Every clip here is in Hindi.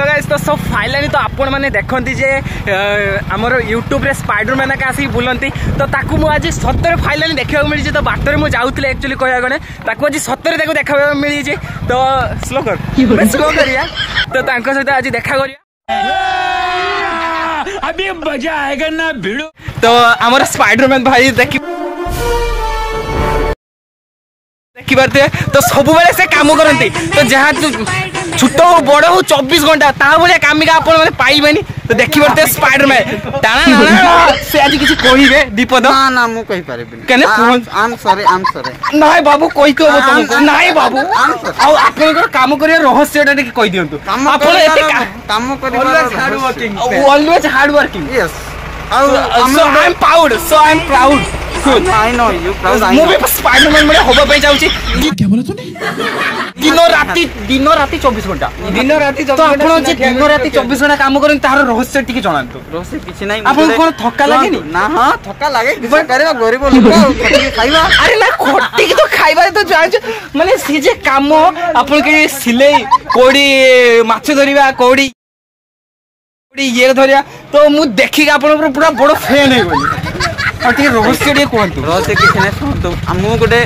तो सब फाइनली तो आपण मैंने देखती जे आमर यूट्यूब रे स्पाइडरमैन का आसिक बुलती तो ताकू मु आज सतरे फाइनली देखा मिली तो बाटर मुझे जाऊँगी एक्चुअली कहया गने ताकू आज सतरे देखा मिली तो स्लो करिया तो सहित आज देखा करिया अभी मजा आएगा ना भिड़ो। तो आमर स्पाइडरमैन भाई देखी पारे तो सब बेले से काम करती तो जहाँ छोट हो बड़ हो 24 घंटा ता भाया कामिका आपण मैंने पाइबेनी तो देखी पारे स्पाइडरमैन टाणा ना से आज किसी कहिबे दीपद ना ना मु कहि पारेबिनी केने आई एम सॉरी नाइ बाबू कहि को तुमको नाइ बाबू आ आपण काम करिया रहस्यटा टिक कहि दियंतु आपण एते काम करिवा always hard working yes so I am proud I know you proud I know मैं स्पाइडरमैन में होबा पे जाउची क्या बोला तूने दिनो राती 24 घंटा दिनो राती 24 तो आपण जे दिनो राती 24 घंटा काम करन तार रहस्य टिके जणांतु रहस्य किछि नै आपण कोन थक्का लागेनी ना हां थक्का लागे किछ करबा गरीब लोक खटी खाइबा अरे ना खटी के तो खाइबा तो जान माने सी जे काम आपण के सिलाई कोडी माछ धरिबा कोडी ये धरिया तो मु देखि आपण पूरा बड़ फैन है बोली रहस्य रहस्य किसी ना शुणु आमु गोटे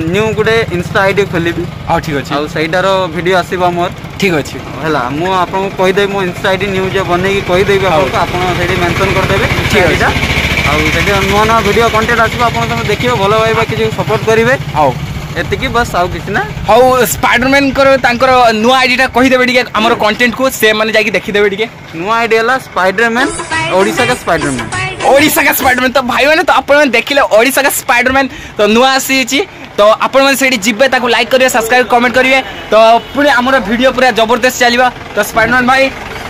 न्यू गोटे इंस्टा आईडी खोलिबी ठीक अच्छे आ सहीटार वीडियो आसीबा मोर ठीक अच्छे हैला मु आपन को कहि देबी मो इंस्टा आईडी न्यू जे बनै की कहि देबी आपन आपन सेठी मेंशन कर देबे ठीक है आ सेठी नुवा नुवा वीडियो कंटेंट आसीबा आपन तमे देखिबे भलो भाईबा कि सपोर्ट करिवे आउ एतिकी बस आउ किछ ना हाउ स्पाइडरमैन करो तांकर नुवा आईडीटा कहि देबे टिके हमर कंटेंट को से माने जाकी देखि देबे टिके नुवा आईडी हला स्पाइडरमैन ओडिसा का स्पाइडरमैन तो भाई मैंने तो आपण देखिले ओडिसा का स्पाइडरमैन तो नुआ आसी तो आपण मैंने सेठी जिबे ताको लाइक करिवे सब्सक्राइब कमेंट करिवे तो पूरे हमर वीडियो पूरा जबरदस्त चलिबा तो स्पाइडरमैन भाई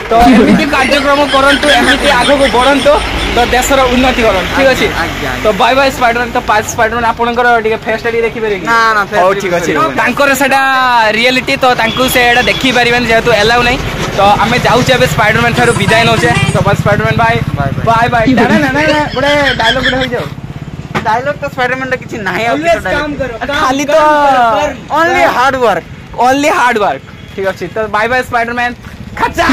तो एमिति कार्यक्रम करंतु एमिति आगो को बढ़ंतु तो देशर उन्नति करन ठीक अछि तो बाय बाय स्पाइडरमैन तो पांच स्पाइडरमैन आपनकर टिके फेस टी देखि पारे ना ना फेस ठीक अछि तांकर सेटा रियलिटी तो तांकु से एडा देखि पारिबेन जेतु एलाउ नै तो आमे जाउचे बे स्पाइडरमैन थारो विदाय नउचे तो बस स्पाइडरमैन बाय बाय बाय ना ना ना बड़े डायलॉग गुड होई जाओ डायलॉग तो स्पाइडरमैन का किछि नाही काम करो खाली तो ओनली हार्ड वर्क ठीक अछि तो बाय बाय स्पाइडरमैन खचा